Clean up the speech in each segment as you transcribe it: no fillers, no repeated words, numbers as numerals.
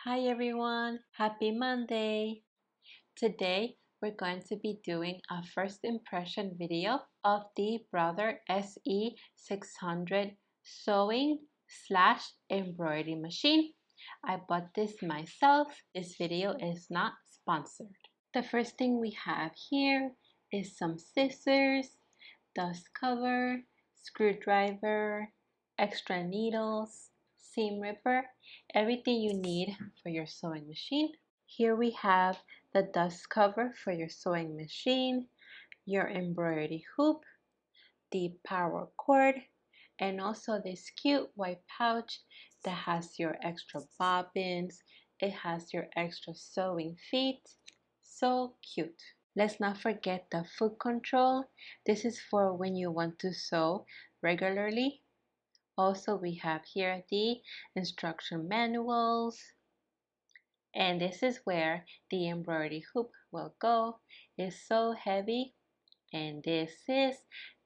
Hi everyone, happy Monday! Today we're going to be doing a first impression video of the Brother SE600 sewing slash embroidery machine. I bought this myself. This video is not sponsored. The first thing we have here is some scissors, dust cover, screwdriver, extra needles, seam ripper, everything you need for your sewing machine. Here we have the dust cover for your sewing machine, your embroidery hoop, the power cord, and also this cute white pouch that has your extra bobbins. It has your extra sewing feet. So cute. Let's not forget the foot control. This is for when you want to sew regularly. Also, we have here the instruction manuals. And this is where the embroidery hoop will go. It's so heavy. And this is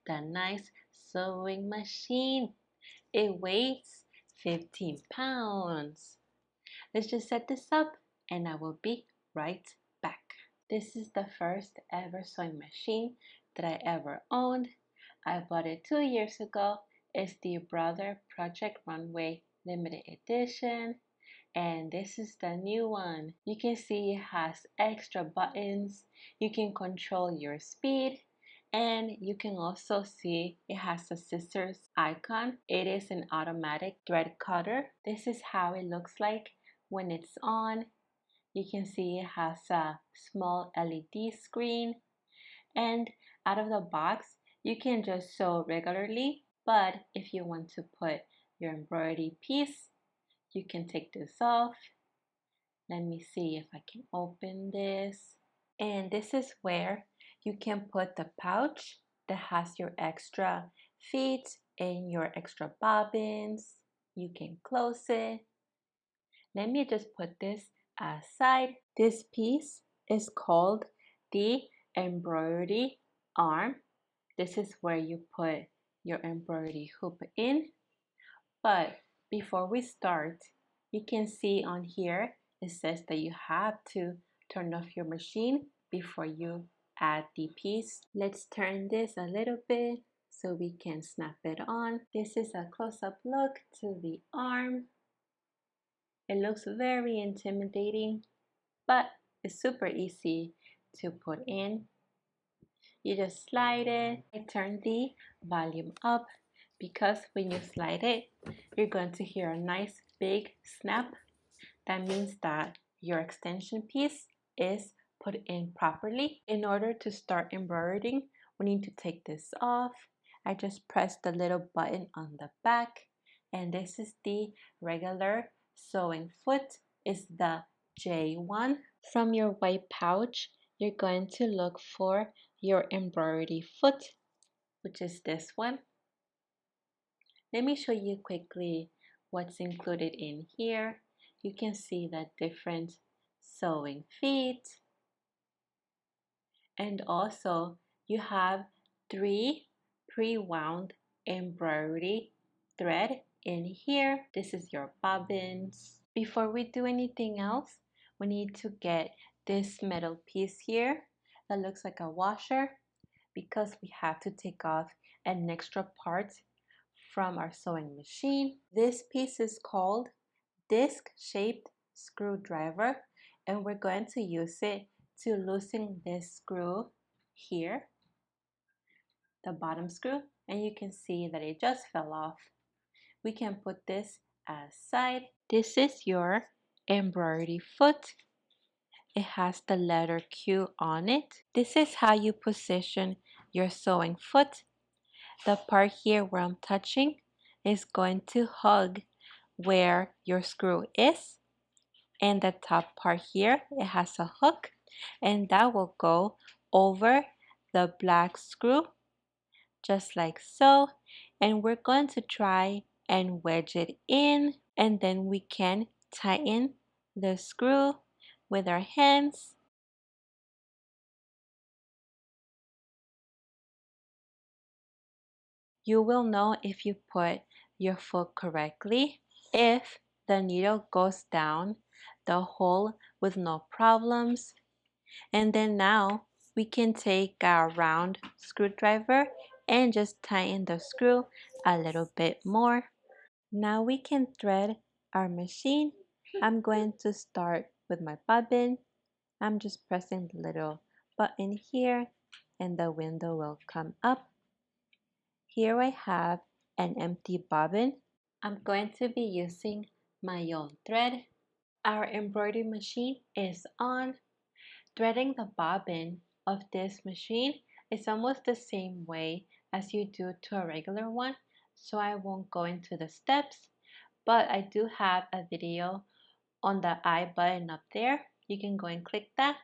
the nice sewing machine. It weighs 15 pounds. Let's just set this up and I will be right back. This is the first ever sewing machine that I ever owned. I bought it 2 years ago. It's the Brother Project Runway Limited Edition. And this is the new one. You can see it has extra buttons. You can control your speed. And you can also see it has a scissors icon. It is an automatic thread cutter. This is how it looks like when it's on. You can see it has a small LED screen, and out of the box you can just sew regularly, but if you want to put your embroidery piece, you can take this off. Let me see if I can open this. And this is where you can put the pouch that has your extra feet and your extra bobbins. You can close it. Let me just put this aside. This piece is called the embroidery arm. This is where you put your embroidery hoop in. But before we start, you can see on here it says that you have to turn off your machine before you add the piece. Let's turn this a little bit so we can snap it on. This is a close-up look to the arm. It looks very intimidating, but it's super easy to put in. You just slide it. I turn the volume up because when you slide it, you're going to hear a nice big snap. That means that your extension piece is put in properly. In order to start embroidering, we need to take this off. I just press the little button on the back, and this is the regular sewing foot. Is the J1. From your white pouch, you're going to look for your embroidery foot, which is this one. Let me show you quickly what's included in here. You can see the different sewing feet, and also you have 3 pre-wound embroidery thread in here. This is your bobbins. Before we do anything else, we need to get this metal piece here that looks like a washer, because we have to take off an extra part from our sewing machine. This piece is called disc-shaped screwdriver, and we're going to use it to loosen this screw here, the bottom screw, and you can see that it just fell off. We can put this aside. This is your embroidery foot. It has the letter Q on it. This is how you position your sewing foot. The part here where I'm touching is going to hug where your screw is, and the top part here, it has a hook, and that will go over the black screw just like so, and we're going to try and wedge it in, and then we can tighten the screw with our hands. You will know if you put your foot correctly if the needle goes down the hole with no problems. And then now we can take our round screwdriver and just tighten the screw a little bit more. Now we can thread our machine. I'm going to start with my bobbin. I'm just pressing the little button here and the window will come up. Here I have an empty bobbin. I'm going to be using my own thread. Our embroidery machine is on. Threading the bobbin of this machine is almost the same way as you do to a regular one, so I won't go into the steps, but I do have a video on the I button up there. You can go and click that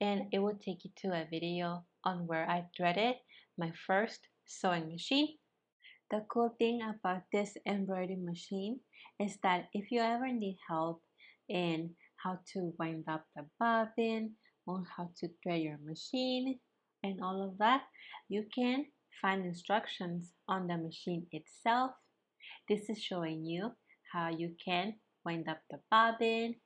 and it will take you to a video on where I threaded my first sewing machine. The cool thing about this embroidery machine is that if you ever need help in how to wind up the bobbin, on how to thread your machine, and all of that, you can find instructions on the machine itself. This is showing you how you can wind up the bobbin.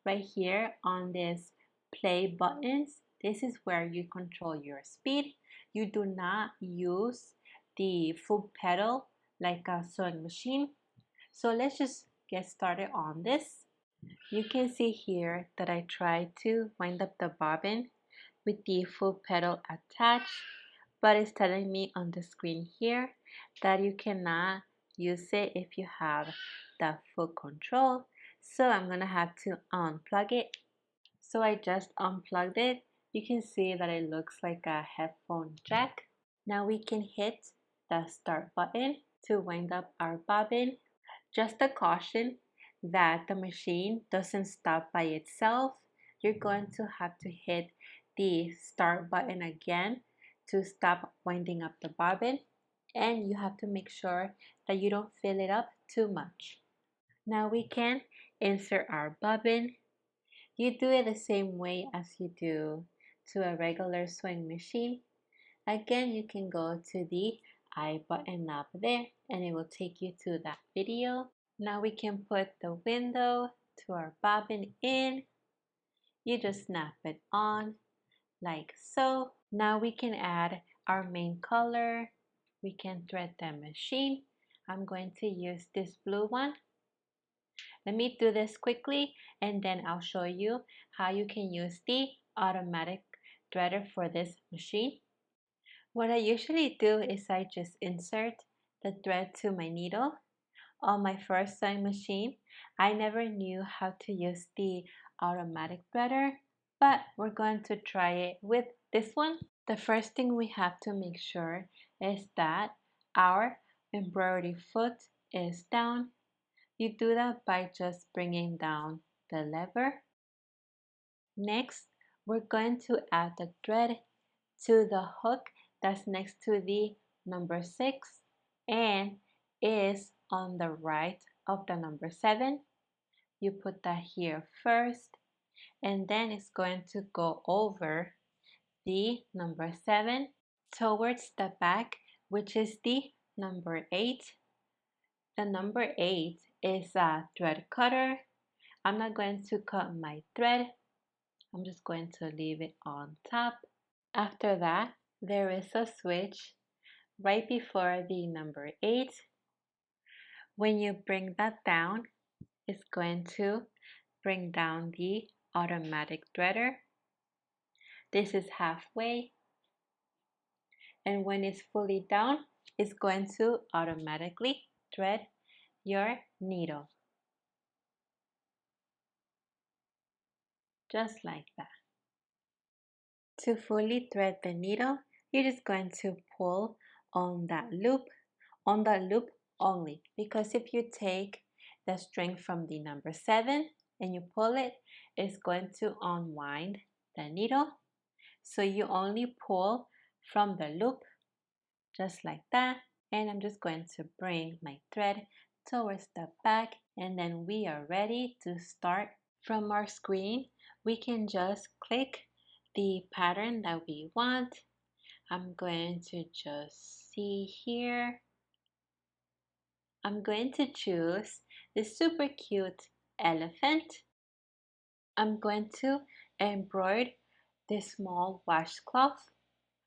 Right here on this play buttons, this is where you control your speed. You do not use the full pedal like a sewing machine. So let's just get started on this. You can see here that I tried to wind up the bobbin with the full pedal attached, but it's telling me on the screen here that you cannot use it if you have the full control. So I'm gonna have to unplug it. So I just unplugged it. You can see that it looks like a headphone jack. Now we can hit the start button to wind up our bobbin. Just a caution that the machine doesn't stop by itself. You're going to have to hit the start button again to stop winding up the bobbin, and you have to make sure that you don't fill it up too much. Now we can insert our bobbin. You do it the same way as you do to a regular sewing machine. Again, you can go to the I button up there and it will take you to that video. Now we can put the window to our bobbin in. You just snap it on like so. Now we can add our main color. We can thread the machine. I'm going to use this blue one. Let me do this quickly and then I'll show you how you can use the automatic threader for this machine. What I usually do is I just insert the thread to my needle. On my first sewing machine, I never knew how to use the automatic threader, but we're going to try it with this one. The first thing we have to make sure is that our embroidery foot is down. You do that by just bringing down the lever. Next, we're going to add the thread to the hook that's next to the number 6 and is on the right of the number 7. You put that here first and then it's going to go over the number 7 towards the back, which is the number 8. The number 8 is a thread cutter. I'm not going to cut my thread. I'm just going to leave it on top. After that, there is a switch right before the number 8. When you bring that down, it's going to bring down the automatic threader. This is halfway. And when it's fully down, it's going to automatically thread your needle. Just like that. To fully thread the needle, you're just going to pull on that loop only, because if you take the string from the number 7 and you pull it, it's going to unwind the needle. So you only pull from the loop, just like that. And I'm just going to bring my thread towards the back and then we are ready to start. From our screen, we can just click the pattern that we want. I'm going to just see here. I'm going to choose the super cute elephant. I'm going to embroider this small washcloth.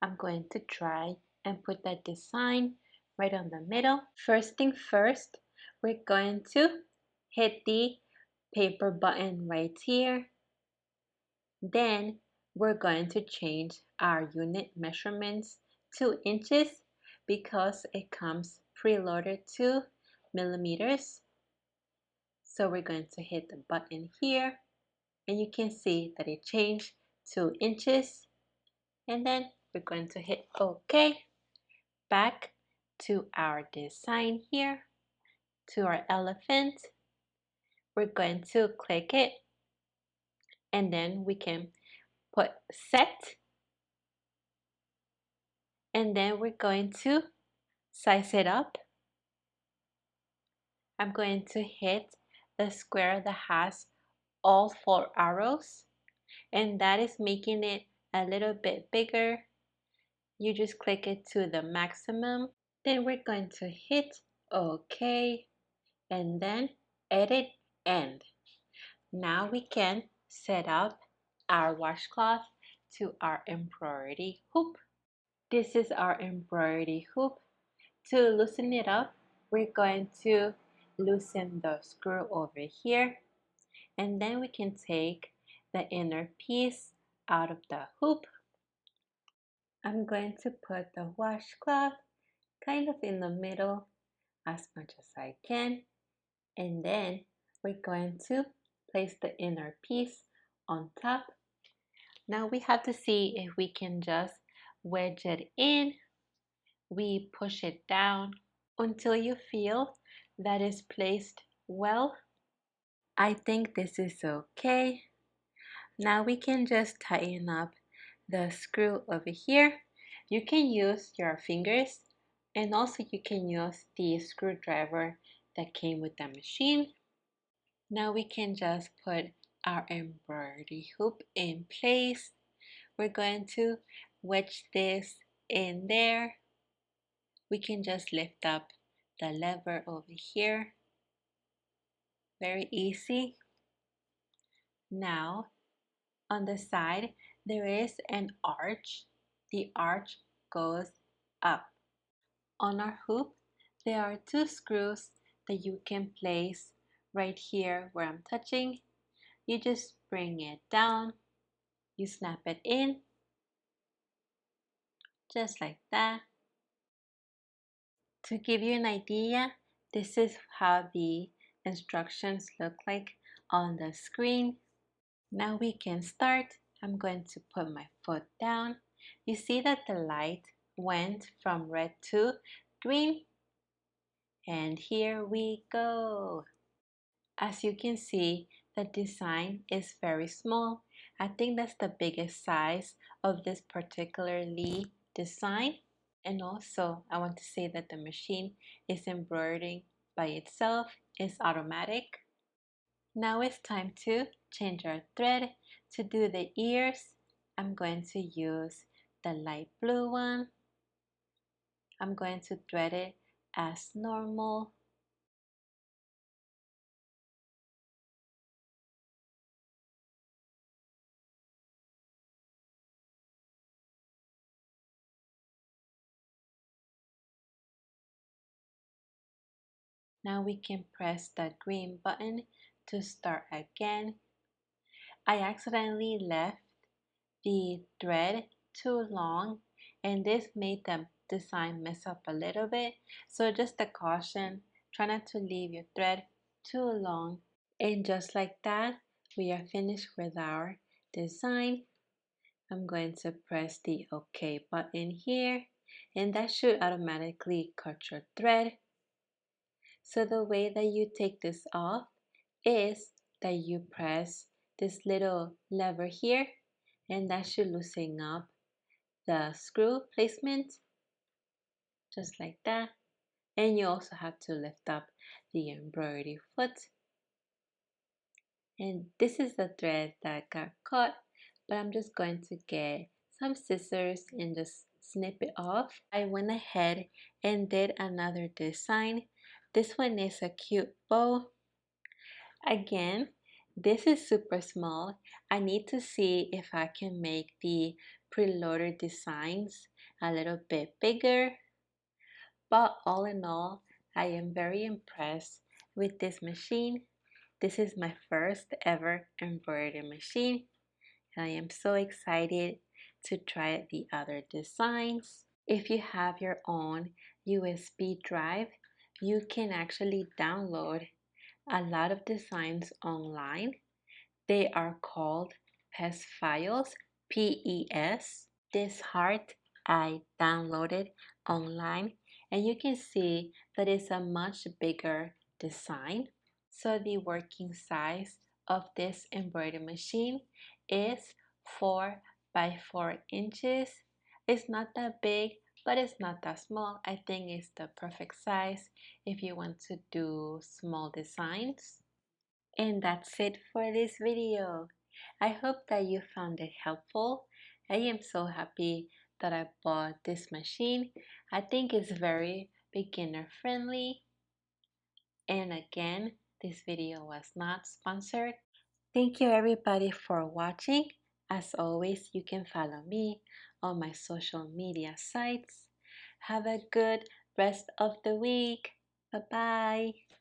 I'm going to try and put that design right on the middle. First thing first, we're going to hit the paper button right here. Then we're going to change our unit measurements to inches because it comes preloaded to millimeters. So we're going to hit the button here and you can see that it changed to inches, and then we're going to hit OK. Back to our design here, to our elephant. We're going to click it and then we can put set, and then we're going to size it up. I'm going to hit the square that has all 4 arrows, and that is making it a little bit bigger. You just click it to the maximum. Then we're going to hit OK and then edit end. Now we can set up our washcloth to our embroidery hoop. This is our embroidery hoop. To loosen it up, we're going to loosen the screw over here, and then we can take the inner piece out of the hoop. I'm going to put the washcloth kind of in the middle as much as I can, and then we're going to place the inner piece on top. Now we have to see if we can just wedge it in. We push it down until you feel that is placed well. I think this is okay. Now we can just tighten up the screw over here. You can use your fingers, and also you can use the screwdriver that came with the machine. Now we can just put our embroidery hoop in place. We're going to wedge this in there. We can just lift up the lever over here. Very easy. Now on the side there is an arch. The arch goes up. On our hoop there are 2 screws that you can place right here where I'm touching. You just bring it down, you snap it in just like that. To give you an idea, this is how the instructions look like on the screen. Now we can start. I'm going to put my foot down. You see that the light went from red to green, and here we go. As you can see, the design is very small. I think that's the biggest size of this particularly design. And also, I want to say that the machine is embroidering by itself, it's automatic. Now it's time to change our thread. To do the ears, I'm going to use the light blue one. I'm going to thread it as normal. Now we can press the green button to start again. I accidentally left the thread too long, and this made the design mess up a little bit. So just a caution, try not to leave your thread too long. And just like that, we are finished with our design. I'm going to press the OK button here, and that should automatically cut your thread. So the way that you take this off is that you press this little lever here, and that should loosen up the screw placement just like that. And you also have to lift up the embroidery foot, and this is the thread that got caught, but I'm just going to get some scissors and just snip it off. I went ahead and did another design. This one is a cute bow. Again, This is super small. I need to see if I can make the preloader designs a little bit bigger. But all in all, I am very impressed with this machine. This is my first ever embroidery machine. I am so excited to try the other designs. If you have your own USB drive, you can actually download a lot of designs online. They are called PES files, PES. This heart I downloaded online, and you can see that it's a much bigger design. So the working size of this embroidery machine is 4 by 4 inches. It's not that big, but it's not that small. I think it's the perfect size if you want to do small designs. And that's it for this video. I hope that you found it helpful. I am so happy that I bought this machine. I think it's very beginner friendly. And again, this video was not sponsored. Thank you everybody for watching. As always, you can follow me on my social media sites. Have a good rest of the week. Bye bye.